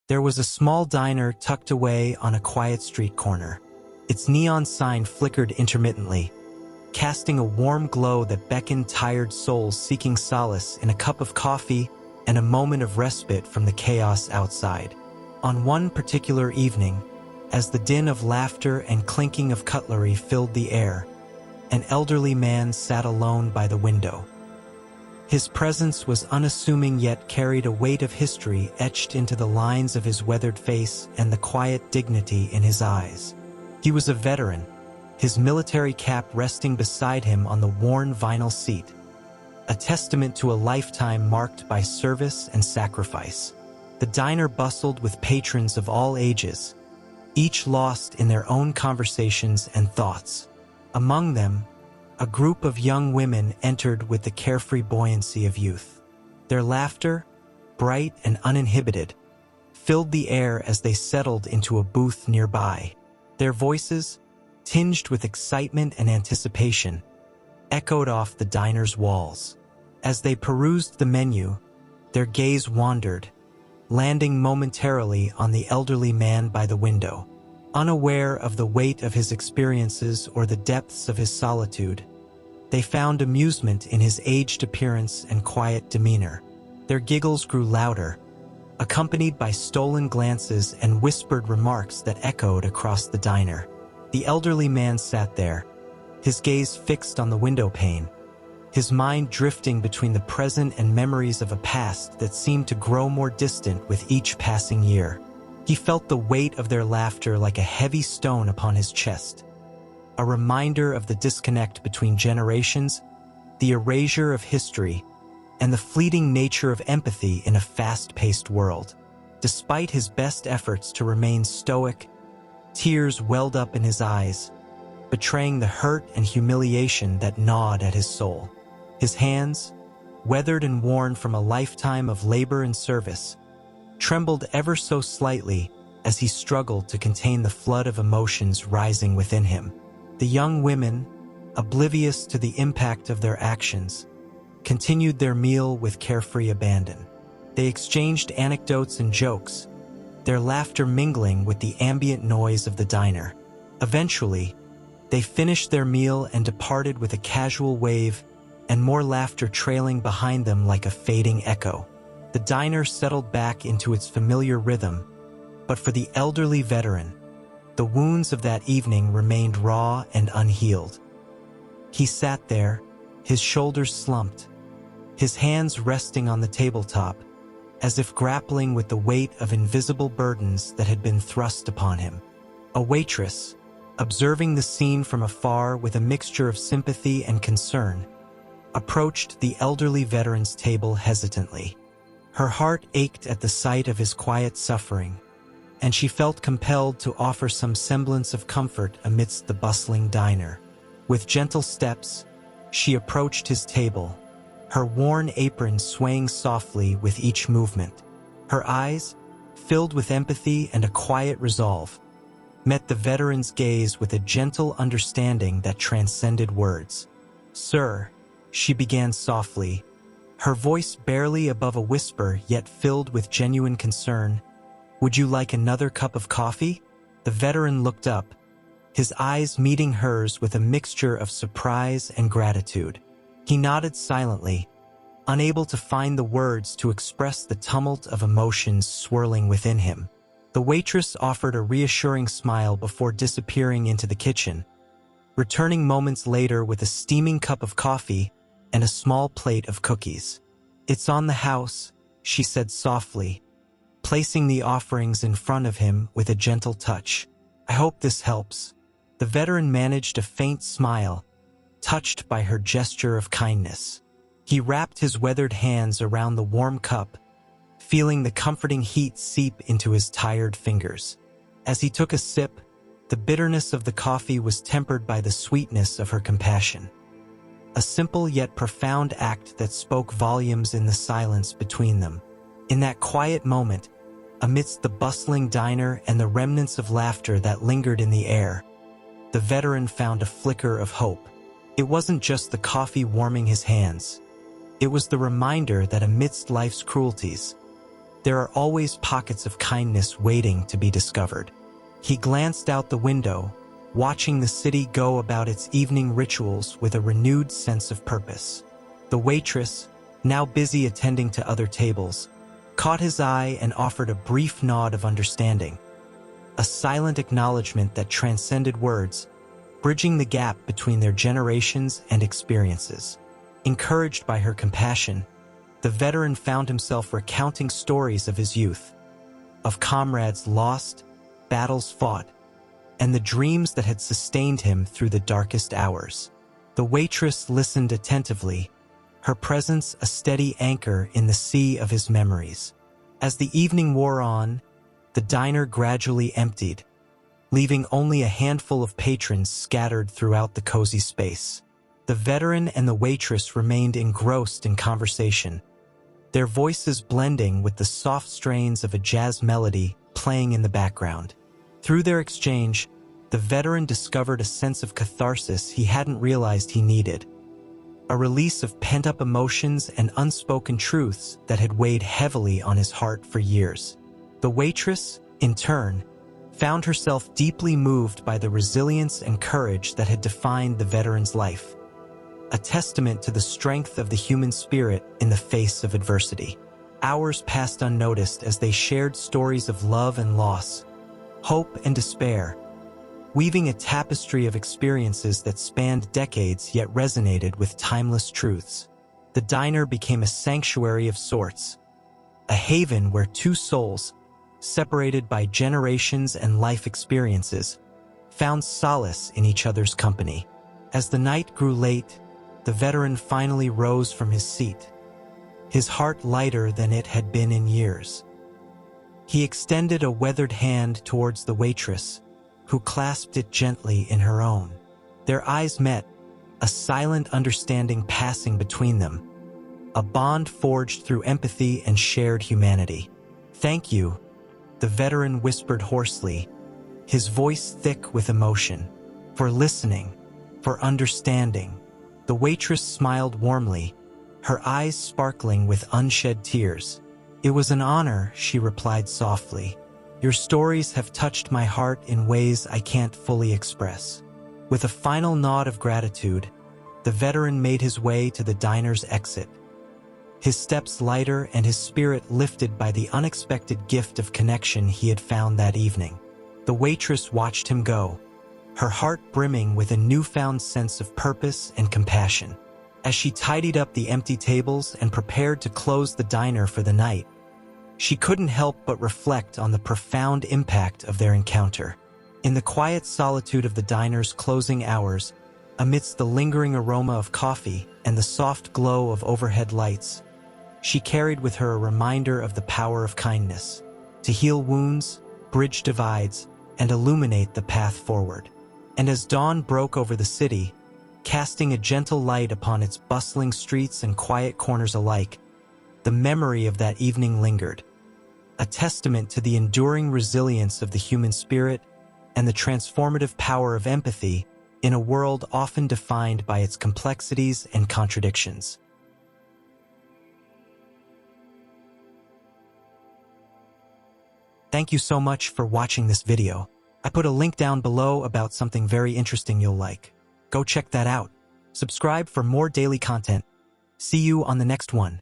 There was a small diner tucked away on a quiet street corner. Its neon sign flickered intermittently, casting a warm glow that beckoned tired souls seeking solace in a cup of coffee and a moment of respite from the chaos outside. On one particular evening, as the din of laughter and clinking of cutlery filled the air, an elderly man sat alone by the window. His presence was unassuming yet carried a weight of history etched into the lines of his weathered face and the quiet dignity in his eyes. He was a veteran, his military cap resting beside him on the worn vinyl seat, a testament to a lifetime marked by service and sacrifice. The diner bustled with patrons of all ages, each lost in their own conversations and thoughts. Among them, a group of young women entered with the carefree buoyancy of youth. Their laughter, bright and uninhibited, filled the air as they settled into a booth nearby. Their voices, tinged with excitement and anticipation, echoed off the diner's walls. As they perused the menu, their gaze wandered, landing momentarily on the elderly man by the window. Unaware of the weight of his experiences or the depths of his solitude, they found amusement in his aged appearance and quiet demeanor. Their giggles grew louder, accompanied by stolen glances and whispered remarks that echoed across the diner. The elderly man sat there, his gaze fixed on the window pane, his mind drifting between the present and memories of a past that seemed to grow more distant with each passing year. He felt the weight of their laughter like a heavy stone upon his chest, a reminder of the disconnect between generations, the erasure of history, and the fleeting nature of empathy in a fast-paced world. Despite his best efforts to remain stoic, tears welled up in his eyes, betraying the hurt and humiliation that gnawed at his soul. His hands, weathered and worn from a lifetime of labor and service, trembled ever so slightly as he struggled to contain the flood of emotions rising within him. The young women, oblivious to the impact of their actions, continued their meal with carefree abandon. They exchanged anecdotes and jokes, their laughter mingling with the ambient noise of the diner. Eventually, they finished their meal and departed with a casual wave and more laughter trailing behind them like a fading echo. The diner settled back into its familiar rhythm, but for the elderly veteran, the wounds of that evening remained raw and unhealed. He sat there, his shoulders slumped, his hands resting on the tabletop, as if grappling with the weight of invisible burdens that had been thrust upon him. A waitress, observing the scene from afar with a mixture of sympathy and concern, approached the elderly veteran's table hesitantly. Her heart ached at the sight of his quiet suffering, and she felt compelled to offer some semblance of comfort amidst the bustling diner. With gentle steps, she approached his table, her worn apron swaying softly with each movement. Her eyes, filled with empathy and a quiet resolve, met the veteran's gaze with a gentle understanding that transcended words. "Sir," she began softly, her voice barely above a whisper yet filled with genuine concern, "would you like another cup of coffee?" The veteran looked up, his eyes meeting hers with a mixture of surprise and gratitude. He nodded silently, unable to find the words to express the tumult of emotions swirling within him. The waitress offered a reassuring smile before disappearing into the kitchen, returning moments later with a steaming cup of coffee and a small plate of cookies. "It's on the house," she said softly, placing the offerings in front of him with a gentle touch. "I hope this helps." The veteran managed a faint smile, touched by her gesture of kindness. He wrapped his weathered hands around the warm cup, feeling the comforting heat seep into his tired fingers. As he took a sip, the bitterness of the coffee was tempered by the sweetness of her compassion. A simple yet profound act that spoke volumes in the silence between them. In that quiet moment, amidst the bustling diner and the remnants of laughter that lingered in the air, the veteran found a flicker of hope. It wasn't just the coffee warming his hands. It was the reminder that amidst life's cruelties, There are always pockets of kindness waiting to be discovered. He glanced out the window, watching the city go about its evening rituals with a renewed sense of purpose. The waitress, now busy attending to other tables, caught his eye and offered a brief nod of understanding, a silent acknowledgement that transcended words, bridging the gap between their generations and experiences. Encouraged by her compassion, the veteran found himself recounting stories of his youth, of comrades lost, battles fought, and the dreams that had sustained him through the darkest hours. The waitress listened attentively, her presence a steady anchor in the sea of his memories. As the evening wore on, the diner gradually emptied, leaving only a handful of patrons scattered throughout the cozy space. The veteran and the waitress remained engrossed in conversation, their voices blending with the soft strains of a jazz melody playing in the background. Through their exchange, the veteran discovered a sense of catharsis he hadn't realized he needed, a release of pent-up emotions and unspoken truths that had weighed heavily on his heart for years. The waitress, in turn, found herself deeply moved by the resilience and courage that had defined the veteran's life, a testament to the strength of the human spirit in the face of adversity. Hours passed unnoticed as they shared stories of love and loss, hope and despair, weaving a tapestry of experiences that spanned decades yet resonated with timeless truths. The diner became a sanctuary of sorts, a haven where two souls, separated by generations and life experiences, found solace in each other's company. As the night grew late, the veteran finally rose from his seat, his heart lighter than it had been in years. He extended a weathered hand towards the waitress, who clasped it gently in her own. Their eyes met, a silent understanding passing between them, a bond forged through empathy and shared humanity. "Thank you," the veteran whispered hoarsely, his voice thick with emotion, "for listening, for understanding." The waitress smiled warmly, her eyes sparkling with unshed tears. "It was an honor," she replied softly. "Your stories have touched my heart in ways I can't fully express." With a final nod of gratitude, the veteran made his way to the diner's exit, his steps lighter and his spirit lifted by the unexpected gift of connection he had found that evening. The waitress watched him go, her heart brimming with a newfound sense of purpose and compassion. As she tidied up the empty tables and prepared to close the diner for the night, she couldn't help but reflect on the profound impact of their encounter. In the quiet solitude of the diner's closing hours, amidst the lingering aroma of coffee and the soft glow of overhead lights, she carried with her a reminder of the power of kindness, to heal wounds, bridge divides, and illuminate the path forward. And as dawn broke over the city, casting a gentle light upon its bustling streets and quiet corners alike, the memory of that evening lingered, a testament to the enduring resilience of the human spirit and the transformative power of empathy in a world often defined by its complexities and contradictions. Thank you so much for watching this video. I put a link down below about something very interesting you'll like. Go check that out. Subscribe for more daily content. See you on the next one.